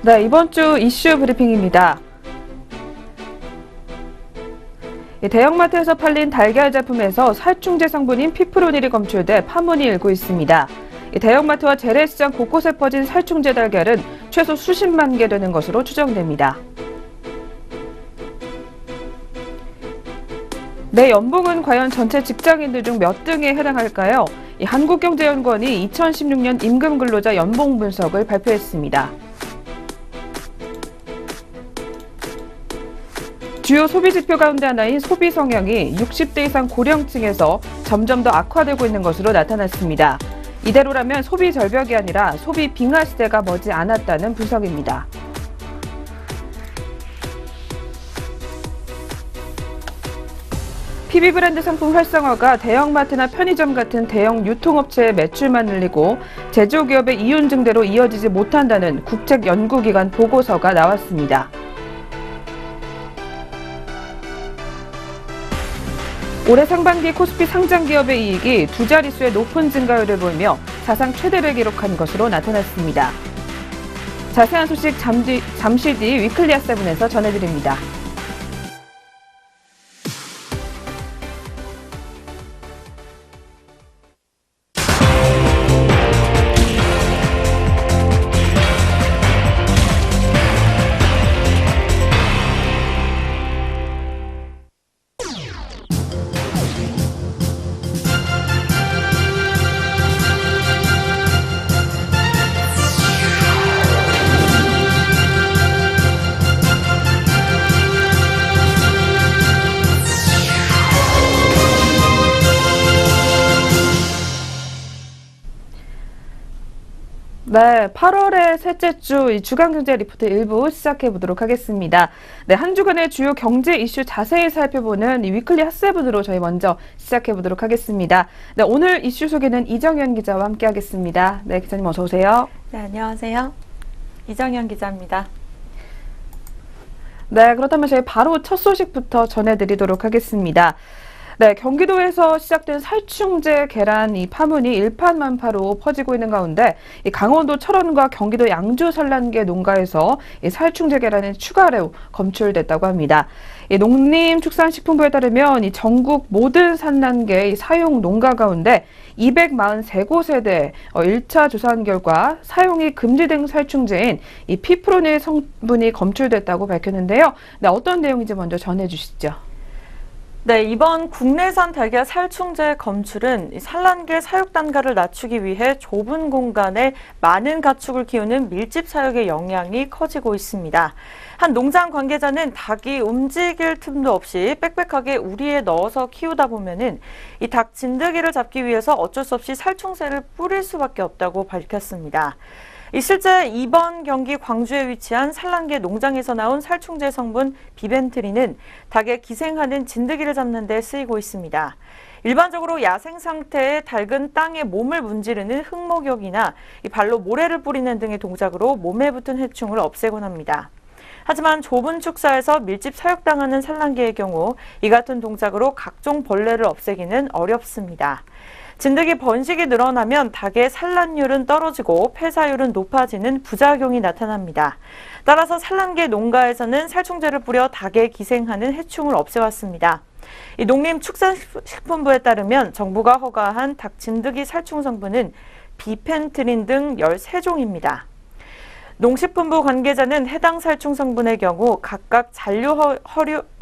네, 이번 주 이슈 브리핑입니다. 대형마트에서 팔린 달걀 제품에서 살충제 성분인 피프로닐이 검출돼 파문이 일고 있습니다. 대형마트와 재래시장 곳곳에 퍼진 살충제 달걀은 최소 수십만 개 되는 것으로 추정됩니다. 내 연봉은 과연 전체 직장인들 중 몇 등에 해당할까요? 한국경제연구원이 2016년 임금근로자 연봉 분석을 발표했습니다. 주요 소비 지표 가운데 하나인 소비 성향이 60대 이상 고령층에서 점점 더 악화되고 있는 것으로 나타났습니다. 이대로라면 소비 절벽이 아니라 소비 빙하 시대가 머지 않았다는 분석입니다. PB 브랜드 상품 활성화가 대형마트나 편의점 같은 대형 유통업체의 매출만 늘리고 제조기업의 이윤 증대로 이어지지 못한다는 국책연구기관 보고서가 나왔습니다. 올해 상반기 코스피 상장기업의 이익이 두 자릿수의 높은 증가율을 보이며 사상 최대를 기록한 것으로 나타났습니다. 자세한 소식 잠시 뒤 위클리 핫7에서 전해드립니다. 네, 8월의 셋째 주 주간경제 리포트 일부 시작해 보도록 하겠습니다. 네, 한 주간의 주요 경제 이슈 자세히 살펴보는 위클리 핫7으로 저희 먼저 시작해 보도록 하겠습니다. 네, 오늘 이슈 소개는 이정현 기자와 함께 하겠습니다. 네, 기자님 어서 오세요. 네, 안녕하세요. 이정현 기자입니다. 네, 그렇다면 저희 바로 첫 소식부터 전해드리도록 하겠습니다. 네, 경기도에서 시작된 살충제 계란 파문이 일파만파로 퍼지고 있는 가운데 강원도 철원과 경기도 양주 산란계 농가에서 살충제 계란이 추가로 검출됐다고 합니다. 농림축산식품부에 따르면 전국 모든 산란계 사용 농가 가운데 243곳에 대해 1차 조사한 결과 사용이 금지된 살충제인 피프로닐 성분이 검출됐다고 밝혔는데요. 네, 어떤 내용인지 먼저 전해주시죠. 네, 이번 국내산 달걀 살충제 검출은 산란계 사육 단가를 낮추기 위해 좁은 공간에 많은 가축을 키우는 밀집 사육의 영향이 커지고 있습니다. 한 농장 관계자는 닭이 움직일 틈도 없이 빽빽하게 우리에 넣어서 키우다 보면은 이 닭 진드기를 잡기 위해서 어쩔 수 없이 살충제를 뿌릴 수밖에 없다고 밝혔습니다. 실제 이번 경기 광주에 위치한 산란계 농장에서 나온 살충제 성분 비벤트린은 닭에 기생하는 진드기를 잡는 데 쓰이고 있습니다. 일반적으로 야생 상태의 닭은 땅에 몸을 문지르는 흙목욕이나 발로 모래를 뿌리는 등의 동작으로 몸에 붙은 해충을 없애곤 합니다. 하지만 좁은 축사에서 밀집 사육당하는 산란계의 경우 이 같은 동작으로 각종 벌레를 없애기는 어렵습니다. 진드기 번식이 늘어나면 닭의 산란율은 떨어지고 폐사율은 높아지는 부작용이 나타납니다. 따라서 산란계 농가에서는 살충제를 뿌려 닭에 기생하는 해충을 없애왔습니다. 농림축산식품부에 따르면 정부가 허가한 닭 진드기 살충 성분은 비펜트린 등 13종입니다. 농식품부 관계자는 해당 살충 성분의 경우 각각 잔류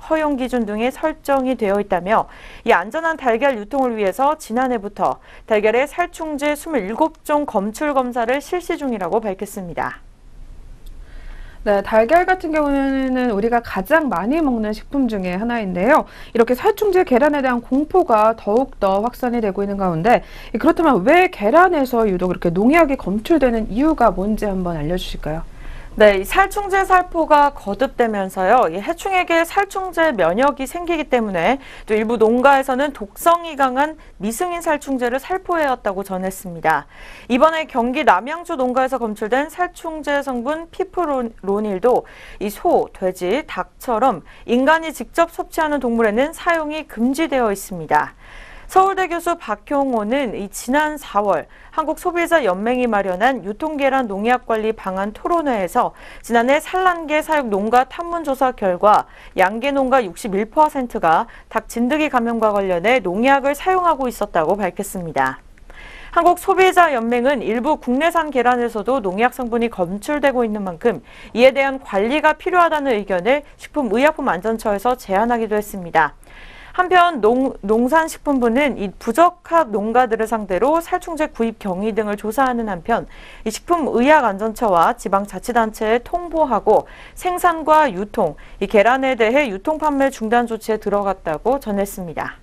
허용 기준 등에 설정이 되어 있다며 이 안전한 달걀 유통을 위해서 지난해부터 달걀의 살충제 27종 검출 검사를 실시 중이라고 밝혔습니다. 네, 달걀 같은 경우는 우리가 가장 많이 먹는 식품 중에 하나인데요. 이렇게 살충제 계란에 대한 공포가 더욱더 확산이 되고 있는 가운데 그렇다면 왜 계란에서 유독 이렇게 농약이 검출되는 이유가 뭔지 한번 알려주실까요? 네, 이 살충제 살포가 거듭되면서요, 이 해충에게 살충제 면역이 생기기 때문에 또 일부 농가에서는 독성이 강한 미승인 살충제를 살포해왔다고 전했습니다. 이번에 경기 남양주 농가에서 검출된 살충제 성분 피프로닐도 이 소, 돼지, 닭처럼 인간이 직접 섭취하는 동물에는 사용이 금지되어 있습니다. 서울대 교수 박형호는 이 지난 4월 한국소비자연맹이 마련한 유통계란 농약관리 방안 토론회에서 지난해 산란계 사육 농가 탐문조사 결과 양계 농가 61%가 닭 진드기 감염과 관련해 농약을 사용하고 있었다고 밝혔습니다. 한국소비자연맹은 일부 국내산 계란에서도 농약 성분이 검출되고 있는 만큼 이에 대한 관리가 필요하다는 의견을 식품의약품안전처에서 제안하기도 했습니다. 한편 농산식품부는 이 부적합 농가들을 상대로 살충제 구입 경위 등을 조사하는 한편 이 식품의약안전처와 지방자치단체에 통보하고 생산과 유통, 이 계란에 대해 유통 판매 중단 조치에 들어갔다고 전했습니다.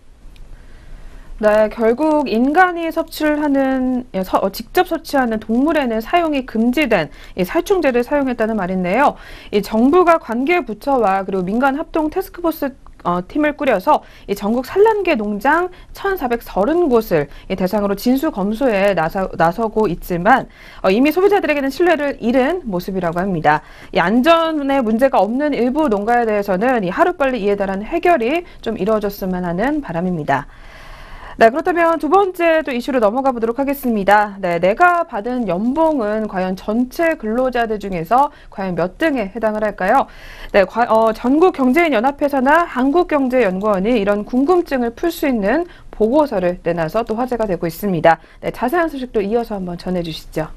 네, 결국 인간이 섭취를 하는, 직접 섭취하는 동물에는 사용이 금지된 이 살충제를 사용했다는 말인데요. 이 정부가 관계 부처와 그리고 민간 합동 태스크포스 팀을 꾸려서 이 전국 산란계 농장 1,430곳을 대상으로 진수 검소에 나서고 있지만 이미 소비자들에게는 신뢰를 잃은 모습이라고 합니다. 이 안전에 문제가 없는 일부 농가에 대해서는 이 하루빨리 이에 대한 해결이 좀 이루어졌으면 하는 바람입니다. 네, 그렇다면 두 번째 또 이슈로 넘어가 보도록 하겠습니다. 네, 내가 받은 연봉은 과연 전체 근로자들 중에서 과연 몇 등에 해당을 할까요? 네, 전국경제인연합회사나 한국경제연구원이 이런 궁금증을 풀 수 있는 보고서를 내놔서 또 화제가 되고 있습니다. 네, 자세한 소식도 이어서 한번 전해주시죠.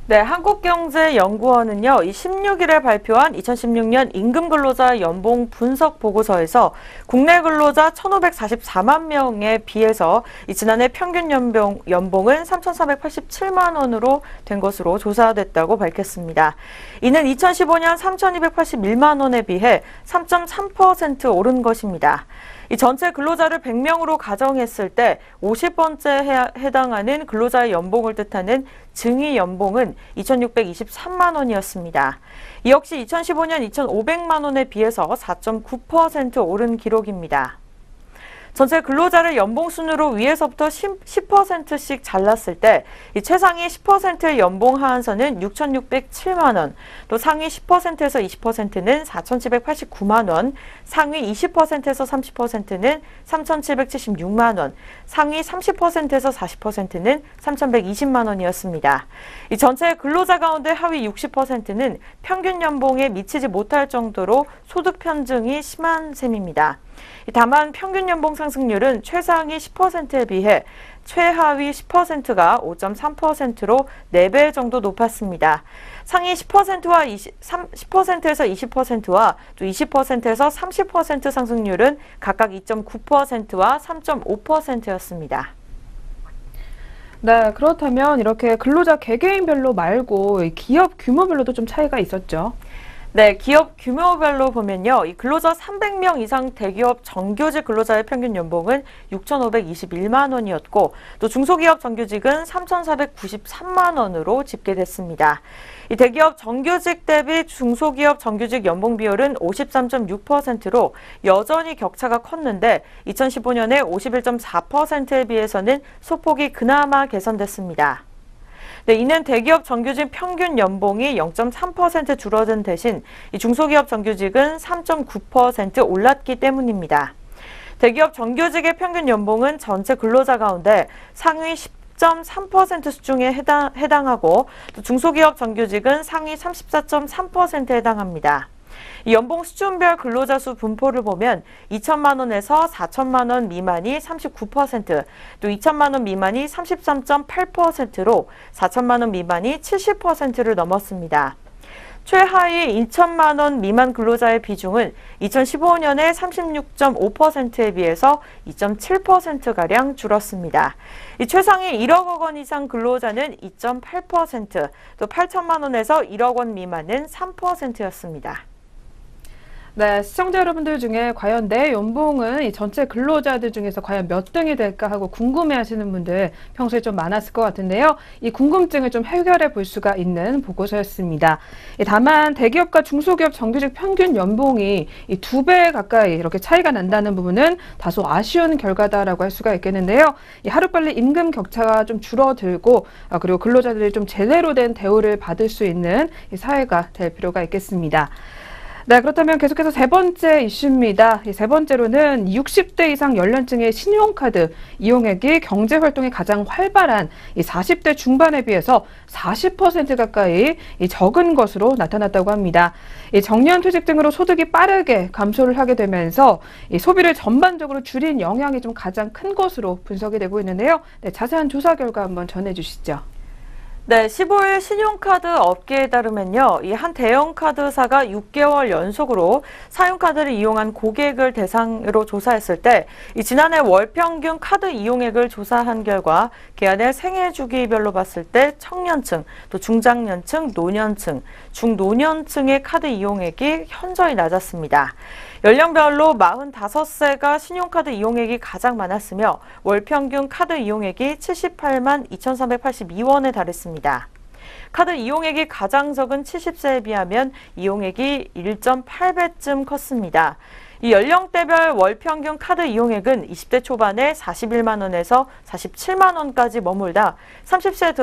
네, 한국경제연구원은요, 이 16일에 발표한 2016년 임금근로자 연봉 분석 보고서에서 국내 근로자 1,544만 명에 비해서 이 지난해 평균 연봉은 3,487만 원으로 된 것으로 조사됐다고 밝혔습니다. 이는 2015년 3,281만 원에 비해 3.3% 오른 것입니다. 이 전체 근로자를 100명으로 가정했을 때 50번째에 해당하는 근로자의 연봉을 뜻하는 증위 연봉은 2,623만 원이었습니다. 이 역시 2015년 2,500만 원에 비해서 4.9% 오른 기록입니다. 전체 근로자를 연봉 순으로 위에서부터 10%씩 잘랐을 때 이 최상위 10%의 연봉 하한선은 6,607만 원, 또 상위 10%에서 20%는 4,789만 원, 상위 20%에서 30%는 3,776만 원, 상위 30%에서 40%는 3,120만 원이었습니다. 이 전체 근로자 가운데 하위 60%는 평균 연봉에 미치지 못할 정도로 소득 편중이 심한 셈입니다. 다만 평균 연봉 상승률은 최상위 10%에 비해 최하위 10%가 5.3%로 4배 정도 높았습니다. 상위 10%와 10%에서 20%와 또 20%에서 30% 상승률은 각각 2.9%와 3.5%였습니다. 네, 그렇다면 이렇게 근로자 개개인별로 말고 기업 규모별로도 좀 차이가 있었죠. 네, 기업 규모별로 보면요. 이 근로자 300명 이상 대기업 정규직 근로자의 평균 연봉은 6,521만 원이었고 또 중소기업 정규직은 3,493만 원으로 집계됐습니다. 이 대기업 정규직 대비 중소기업 정규직 연봉 비율은 53.6%로 여전히 격차가 컸는데 2015년에 51.4%에 비해서는 소폭이 그나마 개선됐습니다. 네, 이는 대기업 정규직 평균 연봉이 0.3% 줄어든 대신 이 중소기업 정규직은 3.9% 올랐기 때문입니다. 대기업 정규직의 평균 연봉은 전체 근로자 가운데 상위 10.3% 수준에 해당하고 또 중소기업 정규직은 상위 34.3%에 해당합니다. 이 연봉 수준별 근로자 수 분포를 보면 2천만 원에서 4천만 원 미만이 39%, 또 2천만 원 미만이 33.8%로 4천만 원 미만이 70%를 넘었습니다. 최하위 2천만 원 미만 근로자의 비중은 2015년에 36.5%에 비해서 2.7%가량 줄었습니다. 이 최상위 1억 원 이상 근로자는 2.8%, 또 8천만 원에서 1억 원 미만은 3%였습니다. 네, 시청자 여러분들 중에 과연 내 연봉은 이 전체 근로자들 중에서 과연 몇 등이 될까 하고 궁금해하시는 분들 평소에 좀 많았을 것 같은데요. 이 궁금증을 좀 해결해 볼 수가 있는 보고서였습니다. 다만 대기업과 중소기업 정규직 평균 연봉이 이 2배 가까이 이렇게 차이가 난다는 부분은 다소 아쉬운 결과다라고 할 수가 있겠는데요. 이 하루빨리 임금 격차가 좀 줄어들고 그리고 근로자들이 좀 제대로 된 대우를 받을 수 있는 이 사회가 될 필요가 있겠습니다. 네, 그렇다면 계속해서 세 번째 이슈입니다. 이 세 번째로는 60대 이상 연령층의 신용카드 이용액이 경제활동이 가장 활발한 이 40대 중반에 비해서 40% 가까이 이 적은 것으로 나타났다고 합니다. 이 정년퇴직 등으로 소득이 빠르게 감소를 하게 되면서 이 소비를 전반적으로 줄인 영향이 좀 가장 큰 것으로 분석이 되고 있는데요. 네, 자세한 조사 결과 한번 전해주시죠. 네, 15일 신용카드 업계에 따르면요, 이 한 대형 카드사가 6개월 연속으로 사용카드를 이용한 고객을 대상으로 조사했을 때, 이 지난해 월 평균 카드 이용액을 조사한 결과 기한의 생애 주기별로 봤을 때 청년층, 또 중장년층, 노년층, 중노년층의 카드 이용액이 현저히 낮았습니다. 연령별로 45세가 신용카드 이용액이 가장 많았으며 월 평균 카드 이용액이 78만 2,382원에 달했습니다. 카드 이용액이 가장 적은 70세에 비하면 이용액이 1.8배쯤 컸습니다. 이 연령대별 월 평균 카드 이용액은 20대 초반에 41만 원에서 47만 원까지 머물다 30세에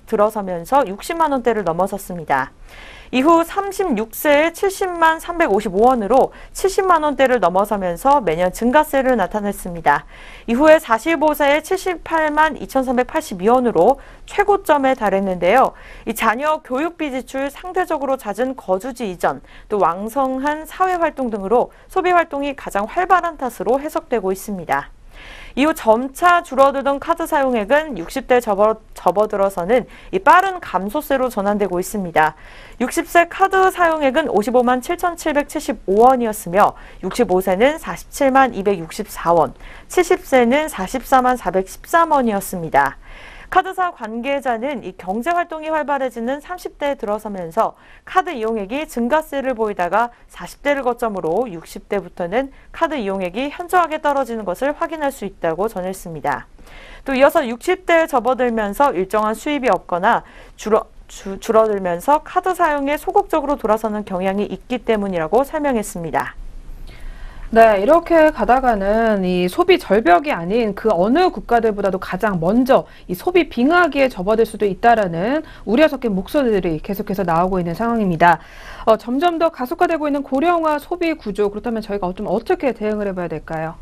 들어서면서 60만 원대를 넘어섰습니다. 이후 36세에 70만 355원으로 70만 원대를 넘어서면서 매년 증가세를 나타냈습니다. 이후에 45세에 78만 2,382원으로 최고점에 달했는데요. 이 자녀 교육비 지출, 상대적으로 잦은 거주지 이전, 또 왕성한 사회활동 등으로 소비활동이 가장 활발한 탓으로 해석되고 있습니다. 이후 점차 줄어들던 카드 사용액은 60대 접어들어서는 이 빠른 감소세로 전환되고 있습니다. 60세 카드 사용액은 55만 7,775원이었으며 65세는 47만 264원, 70세는 44만 413원이었습니다. 카드사 관계자는 이 경제활동이 활발해지는 30대에 들어서면서 카드 이용액이 증가세를 보이다가 40대를 거점으로 60대부터는 카드 이용액이 현저하게 떨어지는 것을 확인할 수 있다고 전했습니다. 또 이어서 60대에 접어들면서 일정한 수입이 없거나 줄어들면서 카드 사용에 소극적으로 돌아서는 경향이 있기 때문이라고 설명했습니다. 네, 이렇게 가다가는 이 소비 절벽이 아닌 그 어느 국가들보다도 가장 먼저 이 소비 빙하기에 접어들 수도 있다라는 우려 섞인 목소리들이 계속해서 나오고 있는 상황입니다. 점점 더 가속화되고 있는 고령화 소비 구조, 그렇다면 저희가 좀 어떻게 대응을 해봐야 될까요?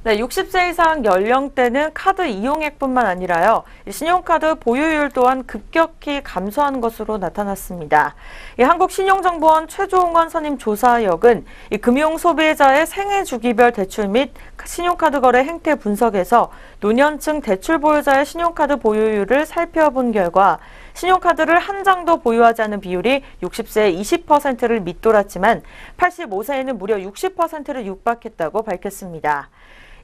네, 60세 이상 연령대는 카드 이용액뿐만 아니라요, 신용카드 보유율 또한 급격히 감소한 것으로 나타났습니다. 한국신용정보원 최종원 선임 조사역은 이 금융 소비자의 생애 주기별 대출 및 신용카드 거래 행태 분석에서 노년층 대출 보유자의 신용카드 보유율을 살펴본 결과 신용카드를 한 장도 보유하지 않은 비율이 60세의 20%를 밑돌았지만 85세에는 무려 60%를 육박했다고 밝혔습니다.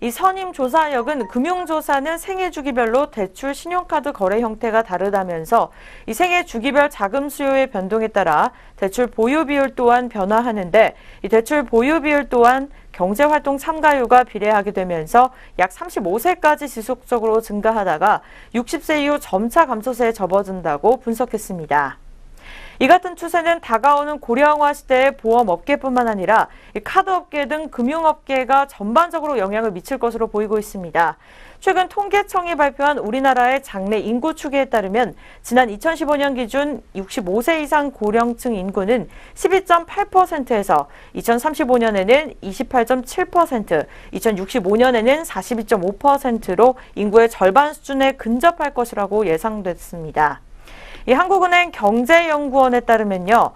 이 선임 조사역은 금융조사는 생애 주기별로 대출 신용카드 거래 형태가 다르다면서 이 생애 주기별 자금 수요의 변동에 따라 대출 보유 비율 또한 변화하는데 이 대출 보유 비율 또한 경제활동 참가율과 비례하게 되면서 약 35세까지 지속적으로 증가하다가 60세 이후 점차 감소세에 접어든다고 분석했습니다. 이 같은 추세는 다가오는 고령화 시대의 보험업계뿐만 아니라 카드업계 등 금융업계가 전반적으로 영향을 미칠 것으로 보이고 있습니다. 최근 통계청이 발표한 우리나라의 장래 인구 추계에 따르면 지난 2015년 기준 65세 이상 고령층 인구는 12.8%에서 2035년에는 28.7%, 2065년에는 42.5%로 인구의 절반 수준에 근접할 것이라고 예상됐습니다. 이 한국은행 경제연구원에 따르면요,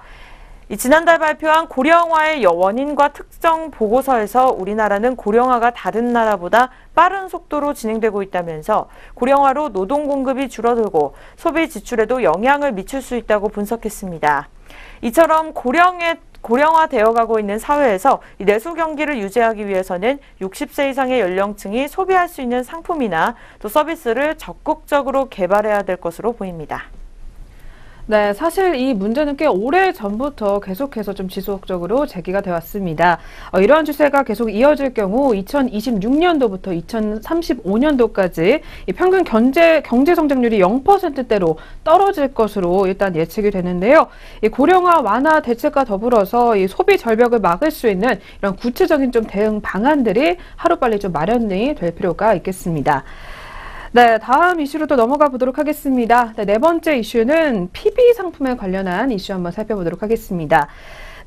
지난달 발표한 고령화의 원인과 특정 보고서에서 우리나라는 고령화가 다른 나라보다 빠른 속도로 진행되고 있다면서 고령화로 노동 공급이 줄어들고 소비 지출에도 영향을 미칠 수 있다고 분석했습니다. 이처럼 고령화되어 가고 있는 사회에서 내수 경기를 유지하기 위해서는 60세 이상의 연령층이 소비할 수 있는 상품이나 또 서비스를 적극적으로 개발해야 될 것으로 보입니다. 네, 사실 이 문제는 꽤 오래 전부터 계속해서 좀 지속적으로 제기가 되어 왔습니다. 이러한 추세가 계속 이어질 경우 2026년도부터 2035년도까지 이 평균 경제 성장률이 0%대로 떨어질 것으로 일단 예측이 되는데요. 이 고령화 완화 대책과 더불어서 이 소비 절벽을 막을 수 있는 이런 구체적인 좀 대응 방안들이 하루빨리 좀 마련이 될 필요가 있겠습니다. 네, 다음 이슈로 또 넘어가 보도록 하겠습니다. 네 번째 이슈는 PB 상품에 관련한 이슈 한번 살펴보도록 하겠습니다.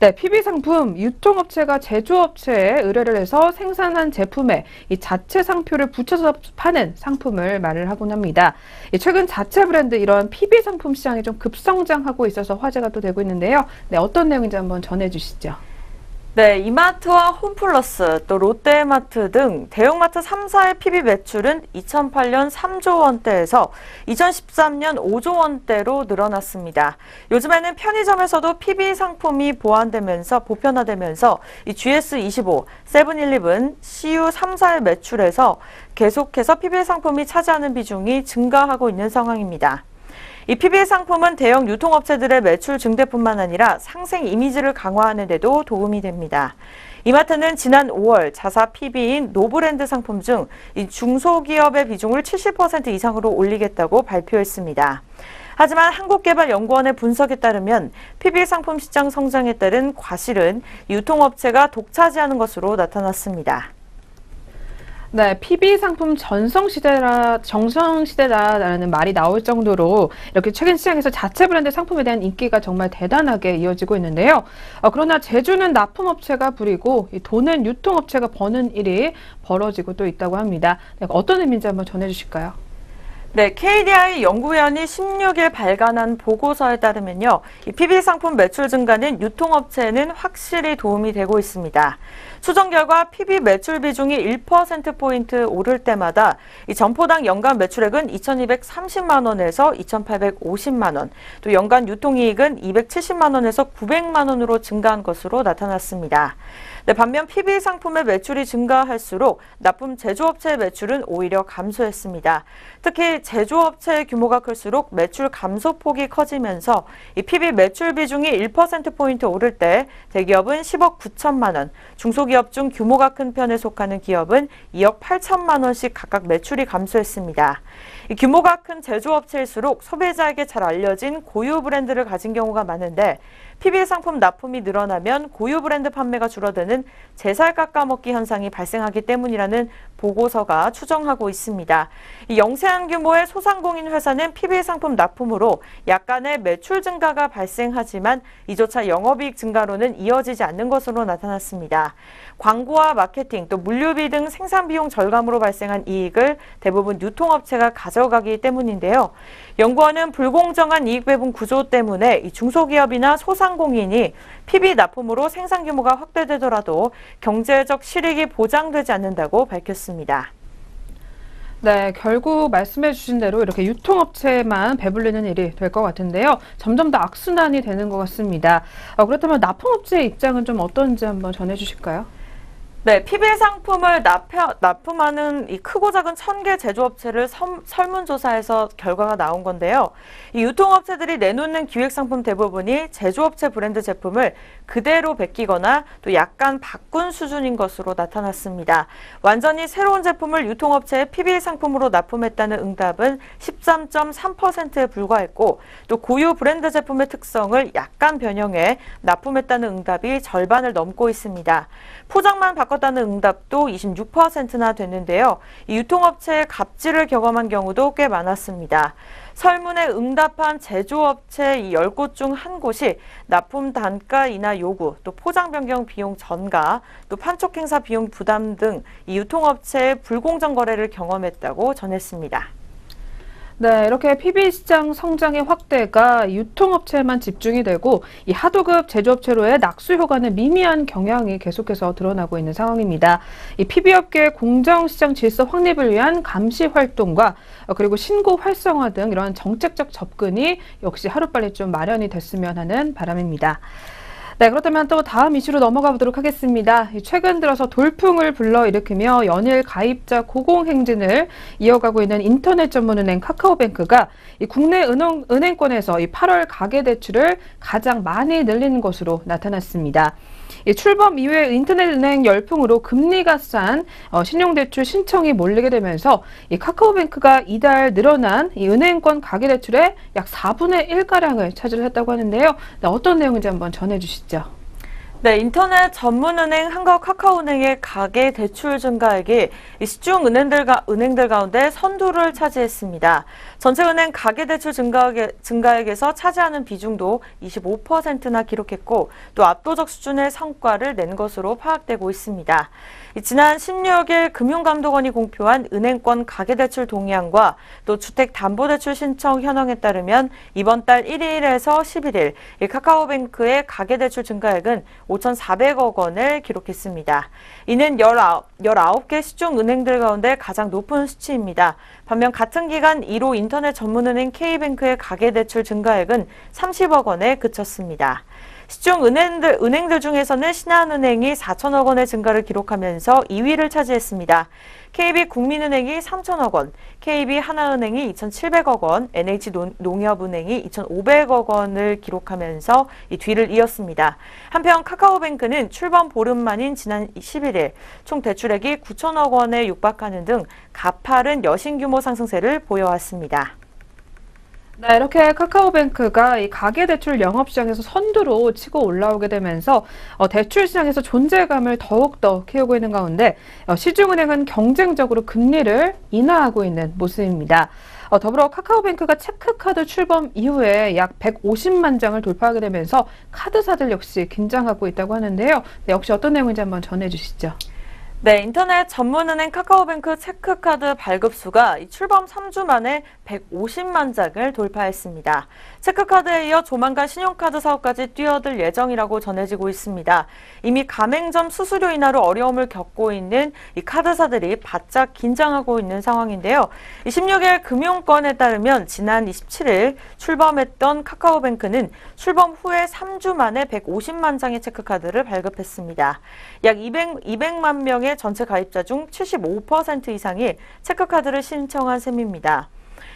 네, PB 상품 유통업체가 제조업체에 의뢰를 해서 생산한 제품에 이 자체 상표를 붙여서 파는 상품을 말을 하곤 합니다. 최근 자체 브랜드 이런 PB 상품 시장이 좀 급성장하고 있어서 화제가 또 되고 있는데요. 네, 어떤 내용인지 한번 전해주시죠. 네, 이마트와 홈플러스, 또 롯데마트 등 대형마트 3사의 PB 매출은 2008년 3조 원대에서 2013년 5조 원대로 늘어났습니다. 요즘에는 편의점에서도 PB 상품이 보편화되면서 이 GS25, 세븐일레븐, CU 3사의 매출에서 계속해서 PB 상품이 차지하는 비중이 증가하고 있는 상황입니다. 이 PB 상품은 대형 유통업체들의 매출 증대뿐만 아니라 상생 이미지를 강화하는 데도 도움이 됩니다. 이마트는 지난 5월 자사 PB인 노브랜드 상품 중 이 중소기업의 비중을 70% 이상으로 올리겠다고 발표했습니다. 하지만 한국개발연구원의 분석에 따르면 PB 상품 시장 성장에 따른 과실은 유통업체가 독차지하는 것으로 나타났습니다. 네, PB 상품 정성시대다라는 말이 나올 정도로 이렇게 최근 시장에서 자체 브랜드 상품에 대한 인기가 정말 대단하게 이어지고 있는데요. 그러나 제주는 납품업체가 부리고 이 돈은 유통업체가 버는 일이 벌어지고 또 있다고 합니다. 네, 어떤 의미인지 한번 전해주실까요? 네, KDI 연구위원이 16일 발간한 보고서에 따르면요. 이 PB 상품 매출 증가는 유통업체에는 확실히 도움이 되고 있습니다. 추정 결과 PB 매출 비중이 1%포인트 오를 때마다 이 점포당 연간 매출액은 2,230만 원에서 2,850만 원, 또 연간 유통이익은 270만 원에서 900만 원으로 증가한 것으로 나타났습니다. 네, 반면 PB 상품의 매출이 증가할수록 납품 제조업체의 매출은 오히려 감소했습니다. 특히 제조업체의 규모가 클수록 매출 감소폭이 커지면서 이 PB 매출 비중이 1%포인트 오를 때 대기업은 10억 9천만 원, 중소기업 중 규모가 큰 편에 속하는 기업은 2억 8천만 원씩 각각 매출이 감소했습니다. 이 규모가 큰 제조업체일수록 소비자에게 잘 알려진 고유 브랜드를 가진 경우가 많은데 PB 상품 납품이 늘어나면 고유 브랜드 판매가 줄어드는 제살 깎아먹기 현상이 발생하기 때문이라는 보고서가 추정하고 있습니다. 이 영세한 규모의 소상공인 회사는 PB 상품 납품으로 약간의 매출 증가가 발생하지만 이조차 영업이익 증가로는 이어지지 않는 것으로 나타났습니다. 광고와 마케팅, 또 물류비 등 생산비용 절감으로 발생한 이익을 대부분 유통업체가 가져가기 때문인데요. 연구원은 불공정한 이익 배분 구조 때문에 이 중소기업이나 소상공인이 PB 납품으로 생산 규모가 확대되더라도 경제적 실익이 보장되지 않는다고 밝혔습니다. 네, 결국 말씀해 주신 대로 이렇게 유통업체만 배불리는 일이 될 것 같은데요. 점점 더 악순환이 되는 것 같습니다. 그렇다면 납품업체의 입장은 좀 어떤지 한번 전해 주실까요? 네, PB 상품을 납품하는 이 크고 작은 1,000개 제조업체를 설문조사해서 결과가 나온 건데요. 이 유통업체들이 내놓는 기획상품 대부분이 제조업체 브랜드 제품을 그대로 베끼거나 또 약간 바꾼 수준인 것으로 나타났습니다. 완전히 새로운 제품을 유통업체의 PB 상품으로 납품했다는 응답은 13.3%에 불과했고 또 고유 브랜드 제품의 특성을 약간 변형해 납품했다는 응답이 절반을 넘고 있습니다. 포장만 바꿨다는 응답도 26%나 됐는데요. 이 유통업체의 갑질을 경험한 경우도 꽤 많았습니다. 설문에 응답한 제조업체 이 10곳 중 1곳이 납품 단가 인하 요구, 또 포장 변경 비용 전가, 또 판촉 행사 비용 부담 등 이 유통업체의 불공정 거래를 경험했다고 전했습니다. 네, 이렇게 PB 시장 성장의 확대가 유통업체에만 집중이 되고 이 하도급 제조업체로의 낙수 효과는 미미한 경향이 계속해서 드러나고 있는 상황입니다. 이 PB업계의 공정시장 질서 확립을 위한 감시 활동과 그리고 신고 활성화 등 이러한 정책적 접근이 역시 하루빨리 좀 마련이 됐으면 하는 바람입니다. 네, 그렇다면 또 다음 이슈로 넘어가 보도록 하겠습니다. 최근 들어서 돌풍을 불러일으키며 연일 가입자 고공행진을 이어가고 있는 인터넷 전문은행 카카오뱅크가 이 국내 은행권에서 이 8월 가계대출을 가장 많이 늘리는 것으로 나타났습니다. 이 출범 이후에 인터넷은행 열풍으로 금리가 싼 신용대출 신청이 몰리게 되면서 이 카카오뱅크가 이달 늘어난 이 은행권 가계대출의 약 4분의 1가량을 차지를 했다고 하는데요. 네, 어떤 내용인지 한번 전해주시죠. 네, 인터넷 전문은행 한국카카오은행의 가계 대출 증가액이 시중 은행들 가운데 선두를 차지했습니다. 전체 은행 가계 대출 증가액에서 차지하는 비중도 25%나 기록했고 또 압도적 수준의 성과를 낸 것으로 파악되고 있습니다. 지난 16일 금융감독원이 공표한 은행권 가계대출 동향과 또 주택담보대출 신청 현황에 따르면 이번 달 1일에서 11일 카카오뱅크의 가계대출 증가액은 5,400억 원을 기록했습니다. 이는 19개 시중 은행들 가운데 가장 높은 수치입니다. 반면 같은 기간 1호 인터넷 전문은행 K뱅크의 가계대출 증가액은 30억 원에 그쳤습니다. 시중 은행들 중에서는 신한은행이 4천억 원의 증가를 기록하면서 2위를 차지했습니다. KB국민은행이 3천억 원, KB하나은행이 2,700억 원, NH농협은행이 2,500억 원을 기록하면서 이 뒤를 이었습니다. 한편 카카오뱅크는 출범 보름 만인 지난 11일 총 대출액이 9천억 원에 육박하는 등 가파른 여신규모 상승세를 보여왔습니다. 네, 이렇게 카카오뱅크가 이 가계대출 영업시장에서 선두로 치고 올라오게 되면서 대출 시장에서 존재감을 더욱더 키우고 있는 가운데 시중은행은 경쟁적으로 금리를 인하하고 있는 모습입니다. 더불어 카카오뱅크가 체크카드 출범 이후에 약 150만 장을 돌파하게 되면서 카드사들 역시 긴장하고 있다고 하는데요. 네, 역시 어떤 내용인지 한번 전해주시죠. 네, 인터넷 전문은행 카카오뱅크 체크카드 발급수가 출범 3주 만에 150만 장을 돌파했습니다. 체크카드에 이어 조만간 신용카드 사업까지 뛰어들 예정이라고 전해지고 있습니다. 이미 가맹점 수수료 인하로 어려움을 겪고 있는 이 카드사들이 바짝 긴장하고 있는 상황인데요. 16일 금융권에 따르면 지난 27일 출범했던 카카오뱅크는 출범 후에 3주 만에 150만 장의 체크카드를 발급했습니다. 약 200만 명의 전체 가입자 중 75% 이상이 체크카드를 신청한 셈입니다.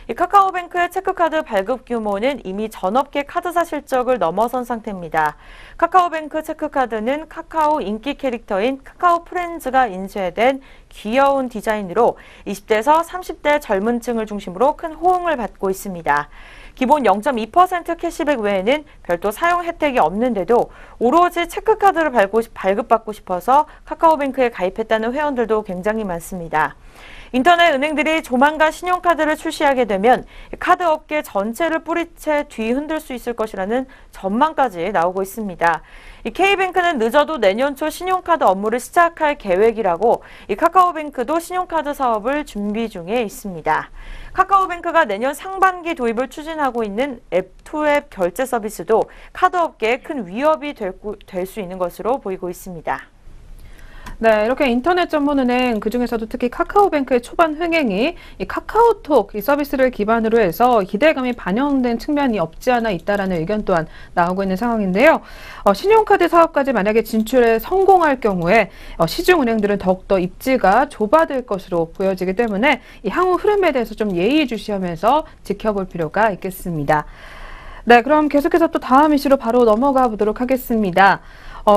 이 카카오뱅크의 체크카드 발급 규모는 이미 전업계 카드사 실적을 넘어선 상태입니다. 카카오뱅크 체크카드는 카카오 인기 캐릭터인 카카오 프렌즈가 인쇄된 귀여운 디자인으로 20대에서 30대 젊은 층을 중심으로 큰 호응을 받고 있습니다. 기본 0.2% 캐시백 외에는 별도 사용 혜택이 없는데도 오로지 체크카드를 발급받고 싶어서 카카오뱅크에 가입했다는 회원들도 굉장히 많습니다. 인터넷 은행들이 조만간 신용카드를 출시하게 되면 카드 업계 전체를 뿌리채 뒤흔들 수 있을 것이라는 전망까지 나오고 있습니다. 이 K뱅크는 늦어도 내년 초 신용카드 업무를 시작할 계획이라고 이 카카오뱅크도 신용카드 사업을 준비 중에 있습니다. 카카오뱅크가 내년 상반기 도입을 추진하고 있는 앱2앱 결제 서비스도 카드 업계에 큰 위협이 될 수 있는 것으로 보이고 있습니다. 네, 이렇게 인터넷 전문은행 그중에서도 특히 카카오뱅크의 초반 흥행이 이 카카오톡 이 서비스를 기반으로 해서 기대감이 반영된 측면이 없지 않아 있다라는 의견 또한 나오고 있는 상황인데요. 신용카드 사업까지 만약에 진출에 성공할 경우에 시중은행들은 더욱더 입지가 좁아질 것으로 보여지기 때문에 이 향후 흐름에 대해서 좀 예의주시하면서 지켜볼 필요가 있겠습니다. 네, 그럼 계속해서 또 다음 이슈로 바로 넘어가 보도록 하겠습니다.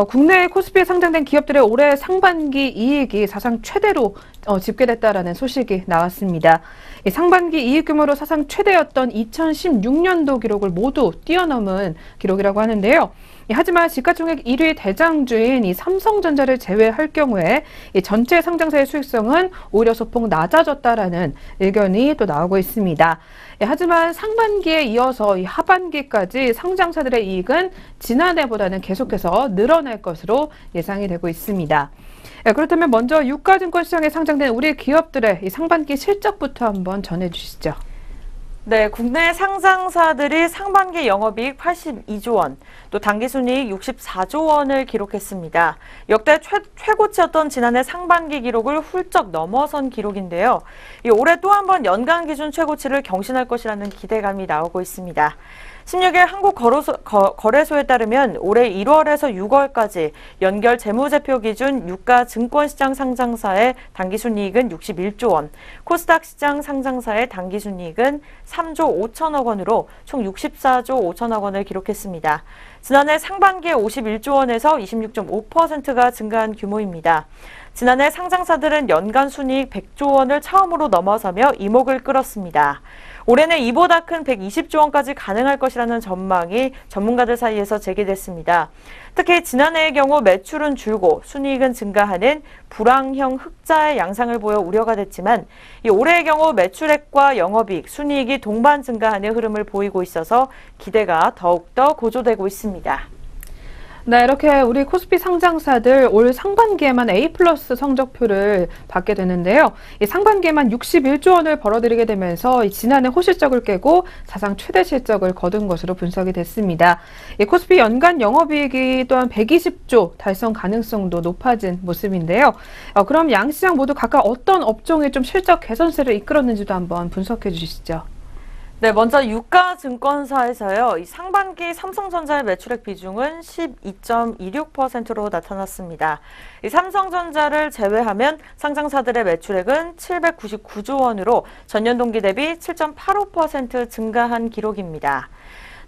국내 코스피에 상장된 기업들의 올해 상반기 이익이 사상 최대로 집계됐다라는 소식이 나왔습니다. 이 상반기 이익 규모로 사상 최대였던 2016년도 기록을 모두 뛰어넘은 기록이라고 하는데요. 하지만 시가총액 1위 대장주인 이 삼성전자를 제외할 경우에 이 전체 상장사의 수익성은 오히려 소폭 낮아졌다라는 의견이 또 나오고 있습니다. 하지만 상반기에 이어서 이 하반기까지 상장사들의 이익은 지난해보다는 계속해서 늘어날 것으로 예상이 되고 있습니다. 그렇다면 먼저 유가증권 시장에 상장된 우리 기업들의 이 상반기 실적부터 한번 전해주시죠. 네, 국내 상장사들이 상반기 영업이익 82조 원, 또 당기순이익 64조 원을 기록했습니다. 역대 최고치였던 지난해 상반기 기록을 훌쩍 넘어선 기록인데요. 올해 또 한 번 연간 기준 최고치를 경신할 것이라는 기대감이 나오고 있습니다. 16일 한국거래소에 따르면 올해 1월에서 6월까지 연결 재무제표 기준 유가 증권시장 상장사의 당기순이익은 61조 원, 코스닥 시장 상장사의 당기순이익은 3조 5천억 원으로 총 64조 5천억 원을 기록했습니다. 지난해 상반기에 51조 원에서 26.5%가 증가한 규모입니다. 지난해 상장사들은 연간 순이익 100조 원을 처음으로 넘어서며 이목을 끌었습니다. 올해는 이보다 큰 120조 원까지 가능할 것이라는 전망이 전문가들 사이에서 제기됐습니다. 특히 지난해의 경우 매출은 줄고 순이익은 증가하는 불황형 흑자의 양상을 보여 우려가 됐지만 올해의 경우 매출액과 영업이익, 순이익이 동반 증가하는 흐름을 보이고 있어서 기대가 더욱더 고조되고 있습니다. 네, 이렇게 우리 코스피 상장사들 올 상반기에만 A+ 성적표를 받게 되는데요. 이 상반기에만 61조 원을 벌어들이게 되면서 지난해 호실적을 깨고 사상 최대 실적을 거둔 것으로 분석이 됐습니다. 이 코스피 연간 영업이익이 또한 120조 달성 가능성도 높아진 모습인데요. 그럼 양시장 모두 각각 어떤 업종이 좀 실적 개선세를 이끌었는지도 한번 분석해 주시죠. 네, 먼저 유가증권사에서요. 이 상반기 삼성전자의 매출액 비중은 12.26%로 나타났습니다. 이 삼성전자를 제외하면 상장사들의 매출액은 799조 원으로 전년 동기 대비 7.85% 증가한 기록입니다.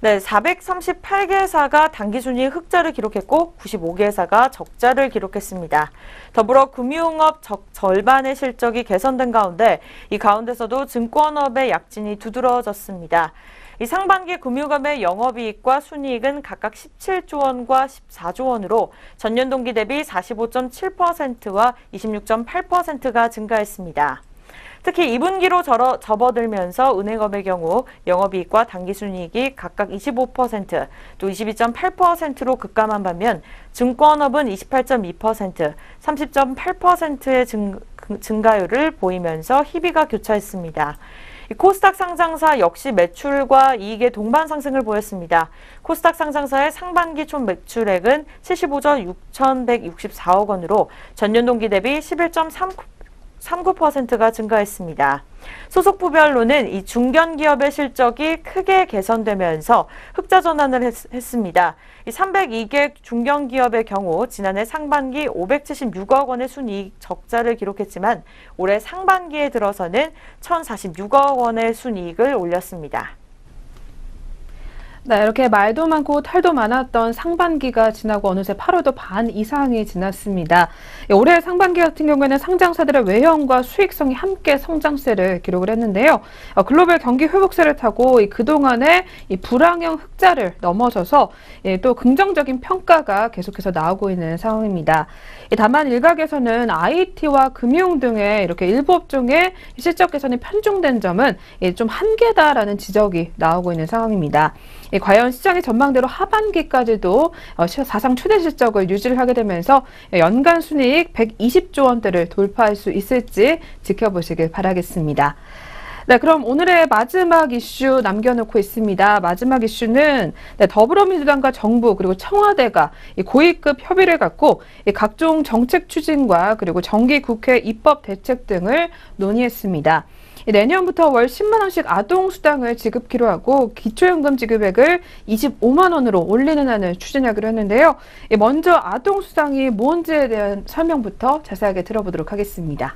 네, 438개사가 당기순이익 흑자를 기록했고 95개사가 적자를 기록했습니다. 더불어 금융업 절반의 실적이 개선된 가운데 이 가운데서도 증권업의 약진이 두드러졌습니다. 이 상반기 금융업의 영업이익과 순이익은 각각 17조 원과 14조 원으로 전년 동기 대비 45.7%와 26.8%가 증가했습니다. 특히 2분기로 접어들면서 은행업의 경우 영업이익과 당기순이익이 각각 25%, 또 22.8%로 급감한 반면 증권업은 28.2%, 30.8%의 증가율을 보이면서 희비가 교차했습니다. 코스닥 상장사 역시 매출과 이익의 동반 상승을 보였습니다. 코스닥 상장사의 상반기 총 매출액은 75조 6,164억 원으로 전년 동기 대비 11.39%가 증가했습니다. 소속부별로는 이 중견기업의 실적이 크게 개선되면서 흑자 전환을 했습니다. 이 302개 중견기업의 경우 지난해 상반기 576억 원의 순이익 적자를 기록했지만 올해 상반기에 들어서는 1,046억 원의 순이익을 올렸습니다. 네, 이렇게 말도 많고 탈도 많았던 상반기가 지나고 어느새 8월도 반 이상이 지났습니다. 올해 상반기 같은 경우에는 상장사들의 외형과 수익성이 함께 성장세를 기록을 했는데요. 글로벌 경기 회복세를 타고 그동안의 불황형 흑자를 넘어서서 또 긍정적인 평가가 계속해서 나오고 있는 상황입니다. 다만 일각에서는 IT와 금융 등의 이렇게 일부 업종의 실적 개선이 편중된 점은 좀 한계다라는 지적이 나오고 있는 상황입니다. 과연 시장의 전망대로 하반기까지도 사상 최대 실적을 유지를 하게 되면서 연간 순이익 120조 원대를 돌파할 수 있을지 지켜보시길 바라겠습니다. 네, 그럼 오늘의 마지막 이슈 남겨놓고 있습니다. 마지막 이슈는 더불어민주당과 정부 그리고 청와대가 고위급 협의를 갖고 각종 정책 추진과 그리고 정기 국회 입법 대책 등을 논의했습니다. 내년부터 월 10만 원씩 아동수당을 지급키로 하고 기초연금 지급액을 25만 원으로 올리는 안을 추진하기로 했는데요. 먼저 아동수당이 뭔지에 대한 설명부터 자세하게 들어보도록 하겠습니다.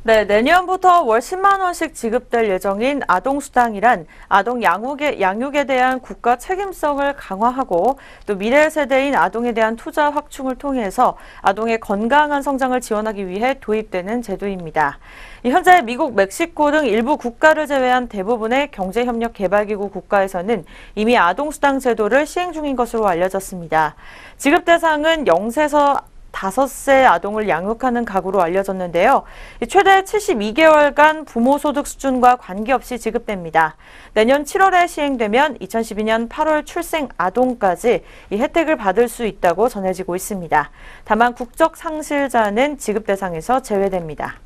네, 내년부터 월 10만 원씩 지급될 예정인 아동수당이란 아동 양육에 대한 국가 책임성을 강화하고 또 미래 세대인 아동에 대한 투자 확충을 통해서 아동의 건강한 성장을 지원하기 위해 도입되는 제도입니다. 현재 미국, 멕시코 등 일부 국가를 제외한 대부분의 경제협력개발기구 국가에서는 이미 아동수당 제도를 시행 중인 것으로 알려졌습니다. 지급 대상은 0세에서 5세 아동을 양육하는 가구로 알려졌는데요. 최대 72개월간 부모 소득 수준과 관계없이 지급됩니다. 내년 7월에 시행되면 2012년 8월 출생 아동까지 이 혜택을 받을 수 있다고 전해지고 있습니다. 다만 국적 상실자는 지급 대상에서 제외됩니다.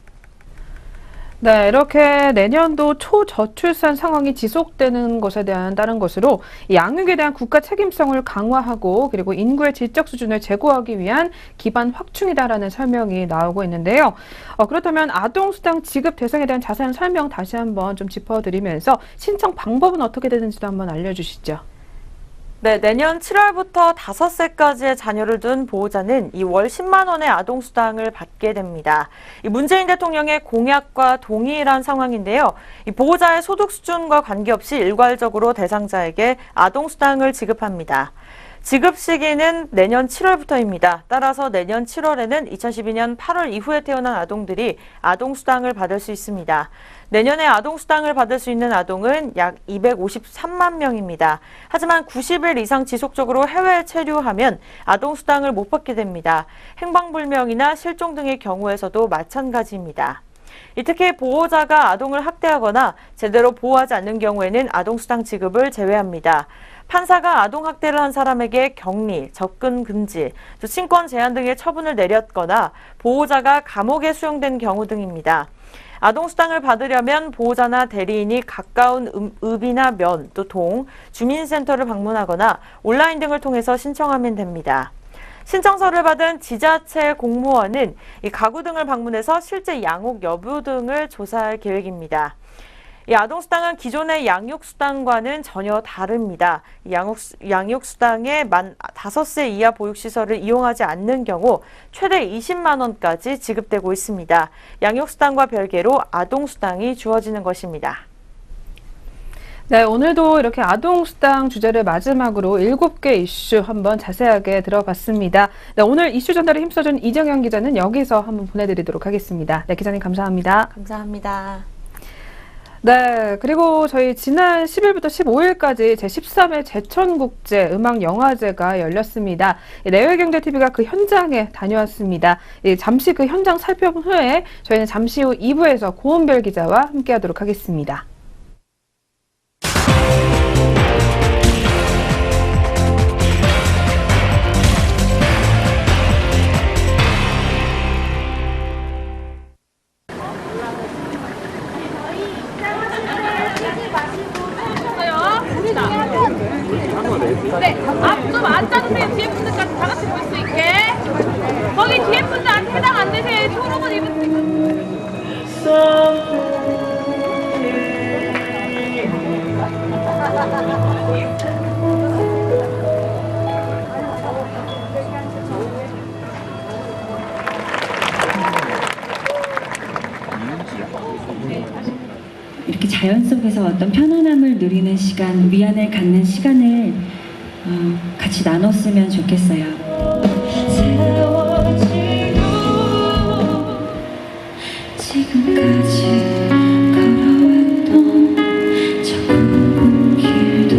네, 이렇게 내년도 초저출산 상황이 지속되는 것에 따른 것으로 양육에 대한 국가 책임성을 강화하고 그리고 인구의 질적 수준을 제고하기 위한 기반 확충이다라는 설명이 나오고 있는데요. 그렇다면 아동수당 지급 대상에 대한 자세한 설명 다시 한번 좀 짚어드리면서 신청 방법은 어떻게 되는지도 한번 알려주시죠. 네, 내년 7월부터 5세까지의 자녀를 둔 보호자는 이 월 10만 원의 아동수당을 받게 됩니다. 이 문재인 대통령의 공약과 동일한 상황인데요. 이 보호자의 소득 수준과 관계없이 일괄적으로 대상자에게 아동수당을 지급합니다. 지급 시기는 내년 7월부터입니다. 따라서 내년 7월에는 2012년 8월 이후에 태어난 아동들이 아동수당을 받을 수 있습니다. 내년에 아동수당을 받을 수 있는 아동은 약 253만 명입니다. 하지만 90일 이상 지속적으로 해외에 체류하면 아동수당을 못 받게 됩니다. 행방불명이나 실종 등의 경우에서도 마찬가지입니다. 특히 보호자가 아동을 학대하거나 제대로 보호하지 않는 경우에는 아동수당 지급을 제외합니다. 판사가 아동학대를 한 사람에게 격리, 접근 금지, 또 친권 제한 등의 처분을 내렸거나 보호자가 감옥에 수용된 경우 등입니다. 아동수당을 받으려면 보호자나 대리인이 가까운 읍이나 면, 또 동, 주민센터를 방문하거나 온라인 등을 통해서 신청하면 됩니다. 신청서를 받은 지자체 공무원은 이 가구 등을 방문해서 실제 양육 여부 등을 조사할 계획입니다. 이 아동수당은 기존의 양육수당과는 전혀 다릅니다. 양육수당에 만 5세 이하 보육시설을 이용하지 않는 경우 최대 20만 원까지 지급되고 있습니다. 양육수당과 별개로 아동수당이 주어지는 것입니다. 네, 오늘도 이렇게 아동수당 주제를 마지막으로 7개 이슈 한번 자세하게 들어봤습니다. 네, 오늘 이슈 전달에 힘써준 이정현 기자는 여기서 한번 보내드리도록 하겠습니다. 네, 기자님 감사합니다. 감사합니다. 네, 그리고 저희 지난 10일부터 15일까지 제13회 제천국제음악영화제가 열렸습니다. 내외경제TV가 그 현장에 다녀왔습니다. 잠시 그 현장 살펴본 후에 저희는 잠시 후 2부에서 고은별 기자와 함께하도록 하겠습니다. 네, 앞 좀 앉아주세요. 뒤에 분들까지 다 같이 볼 수 있게. 거기 뒤에 분들한테 해당 안 되세요. 초록은 입으세요. 이렇게 자연 속에서 어떤 편안함을 누리는 시간, 위안을 갖는 시간을 같이 나눴으면 좋겠어요. 지금까지 걸어왔던 저 굵은 길도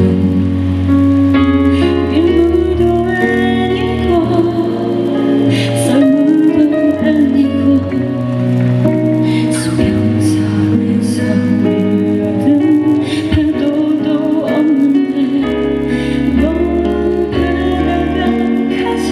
일몰도 아니고 썰물도 아니고 수평선에서 흘러든 파도도 없는데 먼 바다가 가자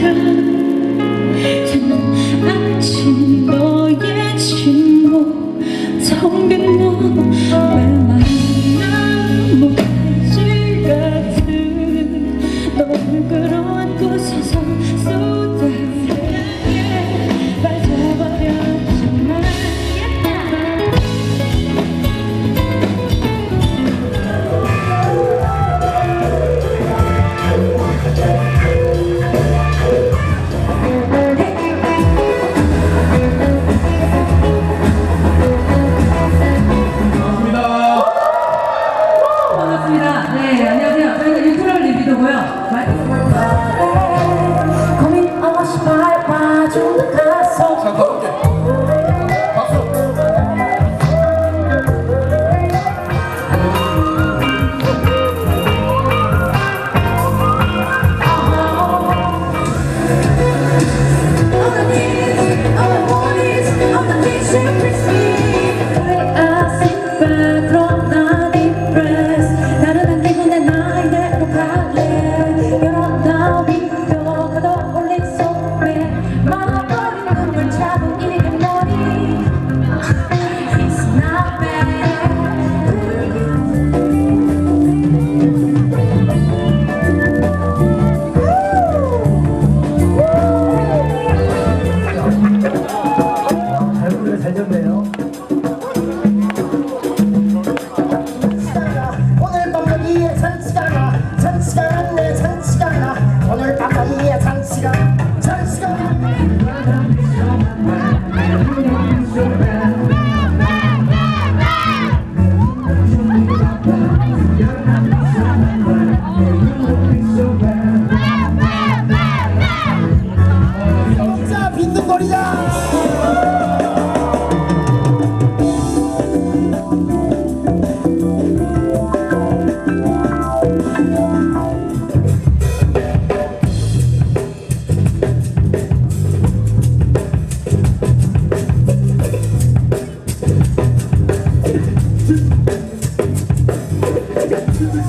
오늘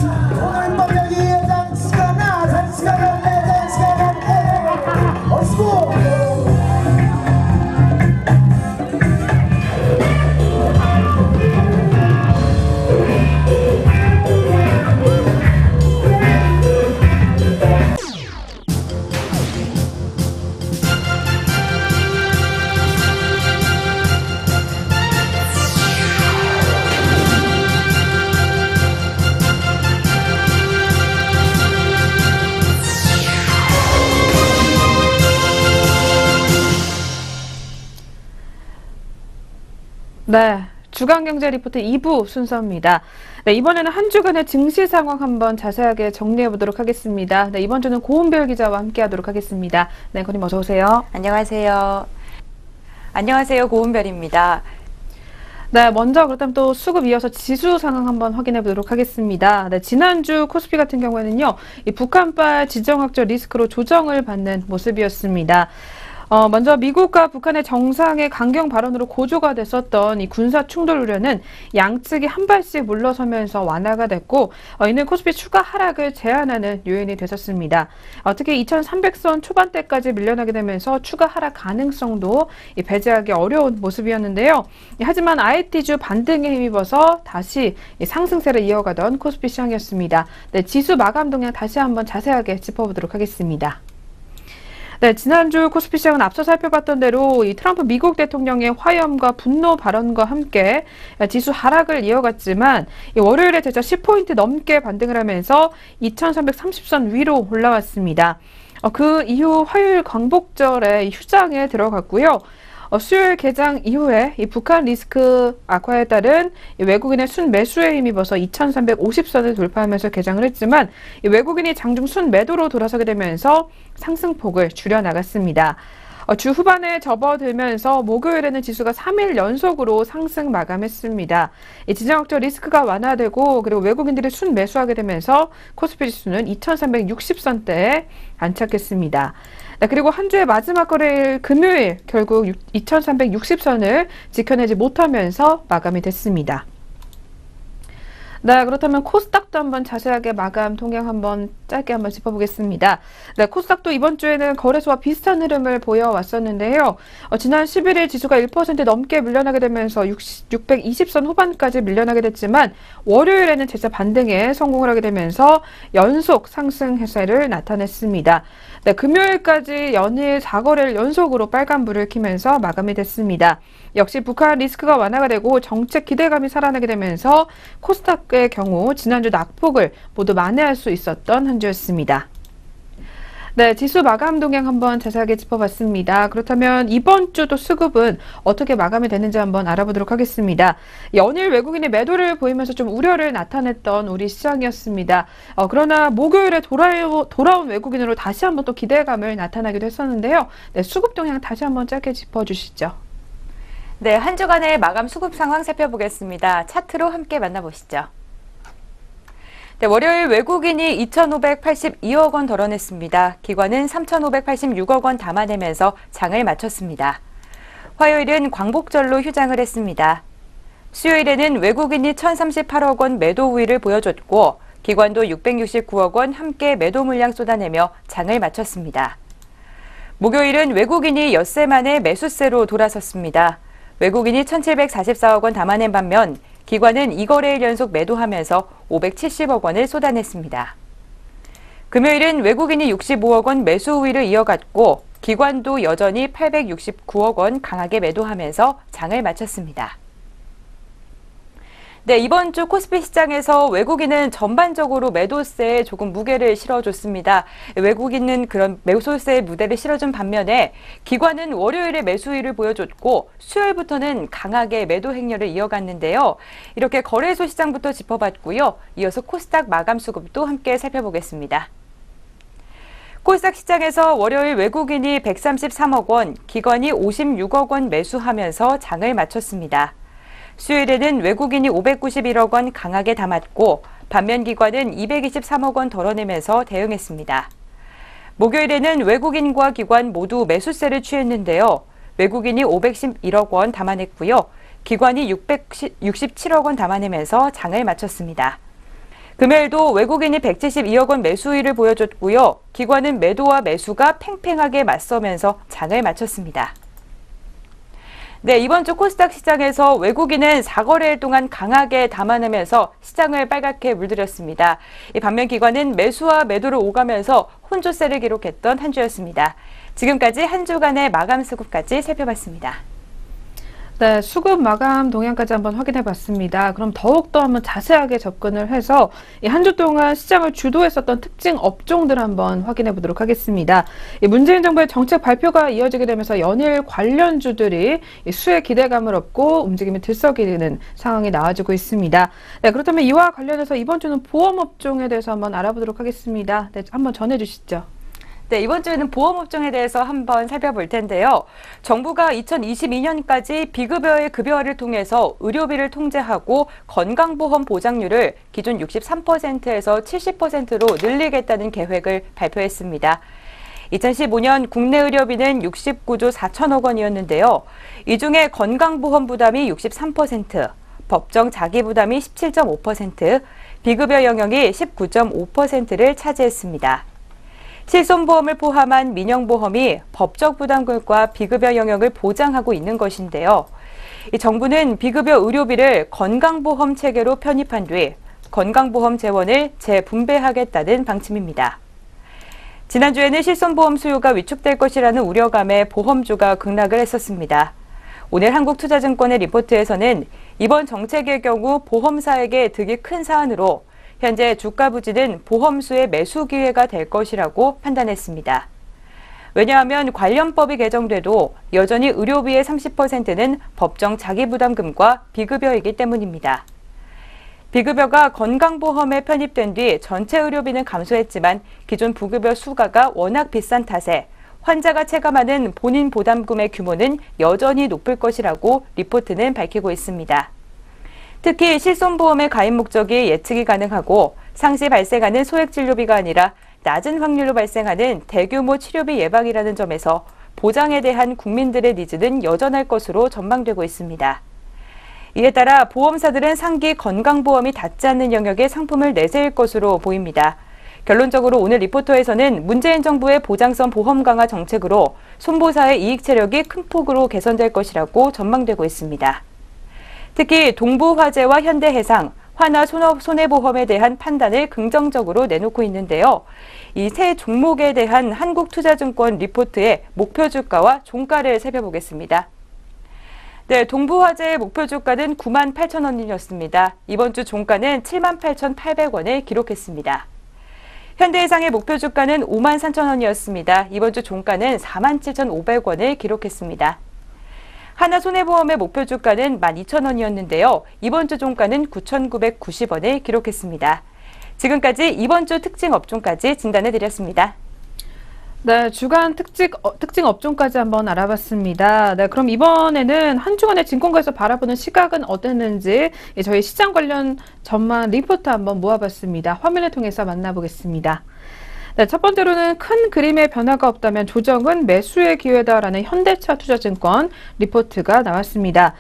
밤 여기에 장수가 나 장수가 갔네 장수가 갔네 어스고 네, 주간경제 리포트 2부 순서입니다. 네, 이번에는 한 주간의 증시 상황 한번 자세하게 정리해 보도록 하겠습니다. 네, 이번 주는 고은별 기자와 함께 하도록 하겠습니다. 네, 고님 어서 오세요. 안녕하세요. 안녕하세요. 고은별입니다. 네, 먼저 그렇다면 또 수급 이어서 지수 상황 한번 확인해 보도록 하겠습니다. 네, 지난주 코스피 같은 경우에는요, 이 북한발 지정학적 리스크로 조정을 받는 모습이었습니다. 먼저 미국과 북한의 정상의 강경 발언으로 고조가 됐었던 이 군사 충돌 우려는 양측이 한 발씩 물러서면서 완화가 됐고, 이는 코스피 추가 하락을 제한하는 요인이 됐었습니다. 특히 2300선 초반대까지 밀려나게 되면서 추가 하락 가능성도 배제하기 어려운 모습이었는데요. 하지만 IT주 반등에 힘입어서 다시 상승세를 이어가던 코스피 시장이었습니다. 네, 지수 마감 동향 다시 한번 자세하게 짚어보도록 하겠습니다. 네, 지난주 코스피 시장은 앞서 살펴봤던 대로 이 트럼프 미국 대통령의 화염과 분노 발언과 함께 지수 하락을 이어갔지만 월요일에 재차 10포인트 넘게 반등을 하면서 2330선 위로 올라왔습니다. 그 이후 화요일 광복절에 휴장에 들어갔고요. 수요일 개장 이후에 이 북한 리스크 악화에 따른 외국인의 순매수에 힘입어서 2350선을 돌파하면서 개장을 했지만 외국인이 장중 순매도로 돌아서게 되면서 상승폭을 줄여나갔습니다. 주 후반에 접어들면서 목요일에는 지수가 3일 연속으로 상승 마감했습니다. 지정학적 리스크가 완화되고 그리고 외국인들이 순매수하게 되면서 코스피 지수는 2360선대에 안착했습니다. 네, 그리고 한 주의 마지막 거래일 금요일 결국 2360선을 지켜내지 못하면서 마감이 됐습니다. 네, 그렇다면 코스닥도 한번 자세하게 마감 통영 한번 짧게 한번 짚어보겠습니다. 네, 코스닥도 이번 주에는 거래소와 비슷한 흐름을 보여왔었는데요. 지난 11일 지수가 1% 넘게 밀려나게 되면서 620선 후반까지 밀려나게 됐지만 월요일에는 재차 반등에 성공을 하게 되면서 연속 상승 해세를 나타냈습니다. 네, 금요일까지 연일 4거래를 연속으로 빨간불을 켜면서 마감이 됐습니다. 역시 북한 리스크가 완화가 되고 정책 기대감이 살아나게 되면서 코스닥의 경우 지난주 낙폭을 모두 만회할 수 있었던 한 주였습니다. 네, 지수 마감 동향 한번 자세하게 짚어봤습니다. 그렇다면 이번 주도 수급은 어떻게 마감이 되는지 한번 알아보도록 하겠습니다. 연일 외국인이 매도를 보이면서 좀 우려를 나타냈던 우리 시장이었습니다. 그러나 목요일에 돌아온 외국인으로 다시 한번 또 기대감을 나타나기도 했었는데요. 네, 수급 동향 다시 한번 짧게 짚어주시죠. 네, 한 주간의 마감 수급 상황 살펴보겠습니다. 차트로 함께 만나보시죠. 네, 월요일 외국인이 2,582억 원 덜어냈습니다. 기관은 3,586억 원 담아내면서 장을 마쳤습니다. 화요일은 광복절로 휴장을 했습니다. 수요일에는 외국인이 1,038억 원 매도 우위를 보여줬고 기관도 669억 원 함께 매도 물량 쏟아내며 장을 마쳤습니다. 목요일은 외국인이 엿새 만에 매수세로 돌아섰습니다. 외국인이 1,744억 원 담아낸 반면 기관은 2거래일 연속 매도하면서 570억 원을 쏟아냈습니다. 금요일은 외국인이 65억 원 매수 우위를 이어갔고 기관도 여전히 869억 원 강하게 매도하면서 장을 마쳤습니다. 네, 이번 주 코스피 시장에서 외국인은 전반적으로 매도세에 조금 무게를 실어줬습니다. 외국인은 그런 매수세의 무게를 실어준 반면에 기관은 월요일에 매수위를 보여줬고 수요일부터는 강하게 매도 행렬을 이어갔는데요. 이렇게 거래소 시장부터 짚어봤고요. 이어서 코스닥 마감 수급도 함께 살펴보겠습니다. 코스닥 시장에서 월요일 외국인이 133억 원, 기관이 56억 원 매수하면서 장을 마쳤습니다. 수요일에는 외국인이 591억 원 강하게 담았고 반면 기관은 223억 원 덜어내면서 대응했습니다. 목요일에는 외국인과 기관 모두 매수세를 취했는데요. 외국인이 511억 원 담아냈고요. 기관이 667억 원 담아내면서 장을 마쳤습니다. 금요일도 외국인이 172억 원 매수일을 보여줬고요. 기관은 매도와 매수가 팽팽하게 맞서면서 장을 마쳤습니다. 네, 이번 주 코스닥 시장에서 외국인은 4거래일 동안 강하게 담아내면서 시장을 빨갛게 물들였습니다. 반면 기관은 매수와 매도를 오가면서 혼조세를 기록했던 한 주였습니다. 지금까지 한 주간의 마감 수급까지 살펴봤습니다. 네, 수급 마감 동향까지 한번 확인해 봤습니다. 그럼 더욱더 한번 자세하게 접근을 해서 이 한 주 동안 시장을 주도했었던 특징 업종들 한번 확인해 보도록 하겠습니다. 이 문재인 정부의 정책 발표가 이어지게 되면서 연일 관련주들이 이 수혜 기대감을 얻고 움직임이 들썩이는 상황이 나와지고 있습니다. 네, 그렇다면 이와 관련해서 이번 주는 보험 업종에 대해서 한번 알아보도록 하겠습니다. 네, 한번 전해 주시죠. 네, 이번 주에는 보험업종에 대해서 한번 살펴볼 텐데요. 정부가 2022년까지 비급여의 급여화를 통해서 의료비를 통제하고 건강보험 보장률을 기존 63%에서 70%로 늘리겠다는 계획을 발표했습니다. 2015년 국내 의료비는 69조 4천억 원이었는데요. 이 중에 건강보험 부담이 63%, 법정 자기부담이 17.5%, 비급여 영역이 19.5%를 차지했습니다. 실손보험을 포함한 민영보험이 법적 부담금과 비급여 영역을 보장하고 있는 것인데요. 이 정부는 비급여 의료비를 건강보험 체계로 편입한 뒤 건강보험 재원을 재분배하겠다는 방침입니다. 지난주에는 실손보험 수요가 위축될 것이라는 우려감에 보험주가 급락을 했었습니다. 오늘 한국투자증권의 리포트에서는 이번 정책의 경우 보험사에게 득이 큰 사안으로 현재 주가 부진은 보험수의 매수 기회가 될 것이라고 판단했습니다. 왜냐하면 관련법이 개정돼도 여전히 의료비의 30%는 법정 자기부담금과 비급여이기 때문입니다. 비급여가 건강보험에 편입된 뒤 전체 의료비는 감소했지만 기존 부급여 수가가 워낙 비싼 탓에 환자가 체감하는 본인 부담금의 규모는 여전히 높을 것이라고 리포트는 밝히고 있습니다. 특히 실손보험의 가입 목적이 예측이 가능하고 상시 발생하는 소액진료비가 아니라 낮은 확률로 발생하는 대규모 치료비 예방이라는 점에서 보장에 대한 국민들의 니즈는 여전할 것으로 전망되고 있습니다. 이에 따라 보험사들은 상기 건강보험이 닿지 않는 영역에 상품을 내세울 것으로 보입니다. 결론적으로 오늘 리포터에서는 문재인 정부의 보장성 보험 강화 정책으로 손보사의 이익 체력이 큰 폭으로 개선될 것이라고 전망되고 있습니다. 특히 동부화재와 현대해상, 하나손해보험에 대한 판단을 긍정적으로 내놓고 있는데요. 이 세 종목에 대한 한국투자증권 리포트의 목표 주가와 종가를 살펴보겠습니다. 네, 동부화재의 목표 주가는 98,000원이었습니다. 이번 주 종가는 78,800원을 기록했습니다. 현대해상의 목표 주가는 53,000원이었습니다. 이번 주 종가는 47,500원을 기록했습니다. 하나손해보험의 목표 주가는 12,000원이었는데요. 이번 주 종가는 9,990원을 기록했습니다. 지금까지 이번 주 특징 업종까지 진단해드렸습니다. 네, 주간 특징 업종까지 한번 알아봤습니다. 네, 그럼 이번에는 한 주간의 증권가에서 바라보는 시각은 어땠는지 저희 시장 관련 전망 리포트 한번 모아봤습니다. 화면을 통해서 만나보겠습니다. 네, 첫 번째로는 큰 그림의 변화가 없다면 조정은 매수의 기회다라는 현대차투자증권 리포트가 나왔습니다.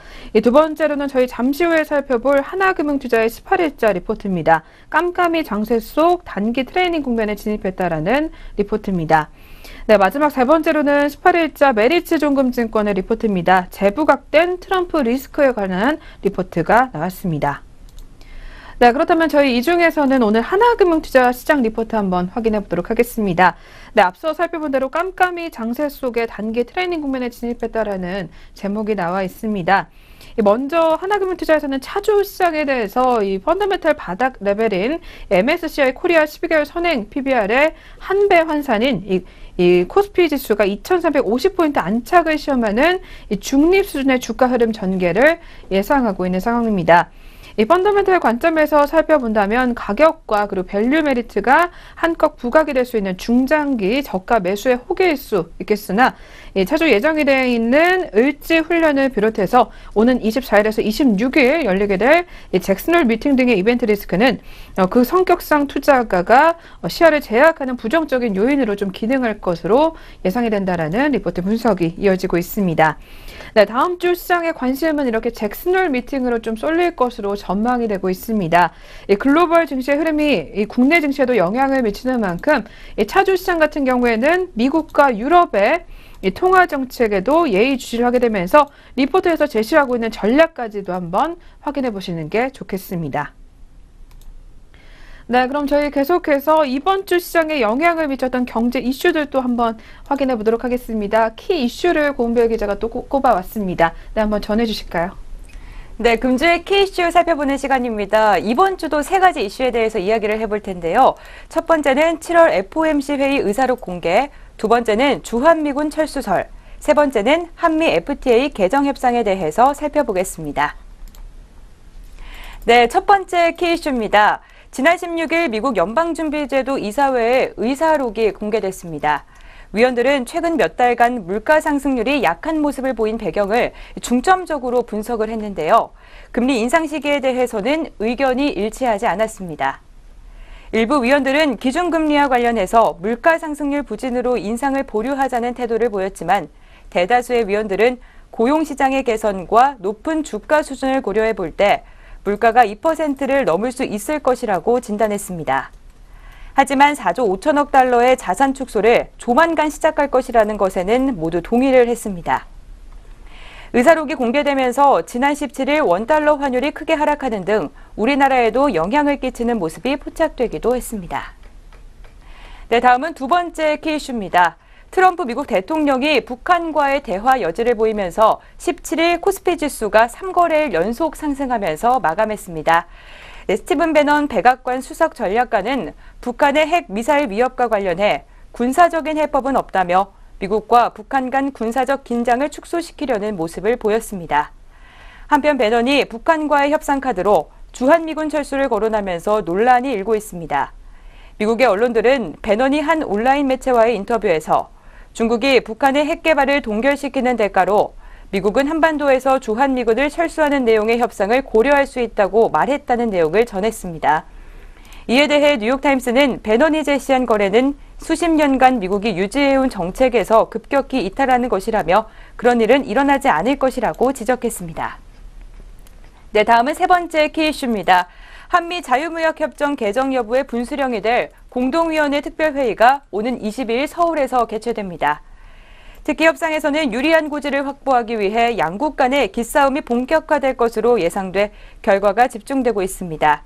두 번째로는 저희 잠시 후에 살펴볼 하나금융투자의 18일자 리포트입니다. 깜깜이 장세 속 단기 트레이닝 국면에 진입했다라는 리포트입니다. 네, 마지막 세 번째로는 18일자 메리츠종금증권의 리포트입니다. 재부각된 트럼프 리스크에 관한 리포트가 나왔습니다. 네, 그렇다면 저희 이 중에서는 오늘 하나금융투자 시장 리포트 한번 확인해 보도록 하겠습니다. 네, 앞서 살펴본 대로 깜깜이 장세 속에 단기 트레이닝 국면에 진입했다라는 제목이 나와 있습니다. 먼저 하나금융투자에서는 차주 시장에 대해서 이 펀더멘털 바닥 레벨인 MSCI 코리아 12개월 선행 PBR의 한 배 환산인 이 코스피 지수가 2,350포인트 안착을 시험하는 이 중립 수준의 주가 흐름 전개를 예상하고 있는 상황입니다. 이 펀더멘털 관점에서 살펴본다면 가격과 그리고 밸류 메리트가 한껏 부각이 될 수 있는 중장기 저가 매수의 호재일 수 있겠으나 차주 예정이 되어 있는 을지 훈련을 비롯해서 오는 24일에서 26일 열리게 될 잭슨홀 미팅 등의 이벤트 리스크는 그 성격상 투자가가 시야를 제약하는 부정적인 요인으로 좀 기능할 것으로 예상이 된다라는 리포트 분석이 이어지고 있습니다. 네, 다음 주 시장의 관심은 이렇게 잭슨홀 미팅으로 좀 쏠릴 것으로 전망이 되고 있습니다. 이 글로벌 증시의 흐름이 이 국내 증시에도 영향을 미치는 만큼 이 차주 시장 같은 경우에는 미국과 유럽의 이 통화 정책에도 예의주시를 하게 되면서 리포트에서 제시하고 있는 전략까지도 한번 확인해 보시는 게 좋겠습니다. 네, 그럼 저희 계속해서 이번 주 시장에 영향을 미쳤던 경제 이슈들도 한번 확인해 보도록 하겠습니다. 키 이슈를 고은별 기자가 또 꼽아왔습니다. 네, 한번 전해주실까요? 네, 금주의 키 이슈 살펴보는 시간입니다. 이번 주도 세 가지 이슈에 대해서 이야기를 해볼 텐데요. 첫 번째는 7월 FOMC 회의 의사록 공개, 두 번째는 주한미군 철수설, 세 번째는 한미 FTA 개정 협상에 대해서 살펴보겠습니다. 네, 첫 번째 키 이슈입니다. 지난 16일 미국 연방준비제도 이사회의 의사록이 공개됐습니다. 위원들은 최근 몇 달간 물가 상승률이 약한 모습을 보인 배경을 중점적으로 분석을 했는데요. 금리 인상 시기에 대해서는 의견이 일치하지 않았습니다. 일부 위원들은 기준금리와 관련해서 물가 상승률 부진으로 인상을 보류하자는 태도를 보였지만 대다수의 위원들은 고용시장의 개선과 높은 주가 수준을 고려해 볼 때 물가가 2%를 넘을 수 있을 것이라고 진단했습니다. 하지만 4조 5천억 달러의 자산 축소를 조만간 시작할 것이라는 것에는 모두 동의를 했습니다. 의사록이 공개되면서 지난 17일 원달러 환율이 크게 하락하는 등 우리나라에도 영향을 끼치는 모습이 포착되기도 했습니다. 네, 다음은 두 번째 키 이슈입니다. 트럼프 미국 대통령이 북한과의 대화 여지를 보이면서 17일 코스피 지수가 3거래일 연속 상승하면서 마감했습니다. 네, 스티븐 배넌 백악관 수석 전략가는 북한의 핵 미사일 위협과 관련해 군사적인 해법은 없다며 미국과 북한 간 군사적 긴장을 축소시키려는 모습을 보였습니다. 한편 배넌이 북한과의 협상 카드로 주한미군 철수를 거론하면서 논란이 일고 있습니다. 미국의 언론들은 배넌이 한 온라인 매체와의 인터뷰에서 중국이 북한의 핵 개발을 동결시키는 대가로 미국은 한반도에서 주한미군을 철수하는 내용의 협상을 고려할 수 있다고 말했다는 내용을 전했습니다. 이에 대해 뉴욕타임스는 배넌이 제시한 거래는 수십 년간 미국이 유지해온 정책에서 급격히 이탈하는 것이라며 그런 일은 일어나지 않을 것이라고 지적했습니다. 네, 다음은 세 번째 키 이슈입니다. 한미 자유무역협정 개정 여부에 분수령이 될 공동위원회 특별회의가 오는 22일 서울에서 개최됩니다. 특히 협상에서는 유리한 고지를 확보하기 위해 양국 간의 기싸움이 본격화될 것으로 예상돼 결과가 집중되고 있습니다.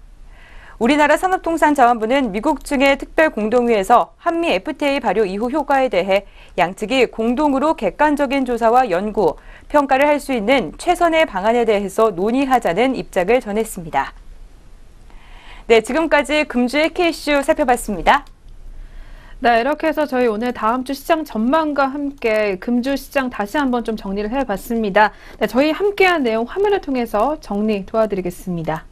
우리나라 산업통상자원부는 미국 측의 특별공동회에서 한미 FTA 발효 이후 효과에 대해 양측이 공동으로 객관적인 조사와 연구, 평가를 할 수 있는 최선의 방안에 대해서 논의하자는 입장을 전했습니다. 네, 지금까지 금주의 K이슈 살펴봤습니다. 네, 이렇게 해서 저희 오늘 다음 주 시장 전망과 함께 금주 시장 다시 한번 좀 정리를 해봤습니다. 네, 저희 함께한 내용 화면을 통해서 정리 도와드리겠습니다.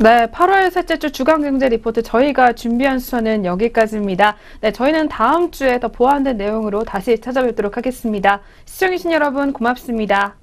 네, 8월 셋째 주 주간경제 리포트 저희가 준비한 수서는 여기까지입니다. 네, 저희는 다음 주에 더 보완된 내용으로 다시 찾아뵙도록 하겠습니다. 시청해주신 여러분 고맙습니다.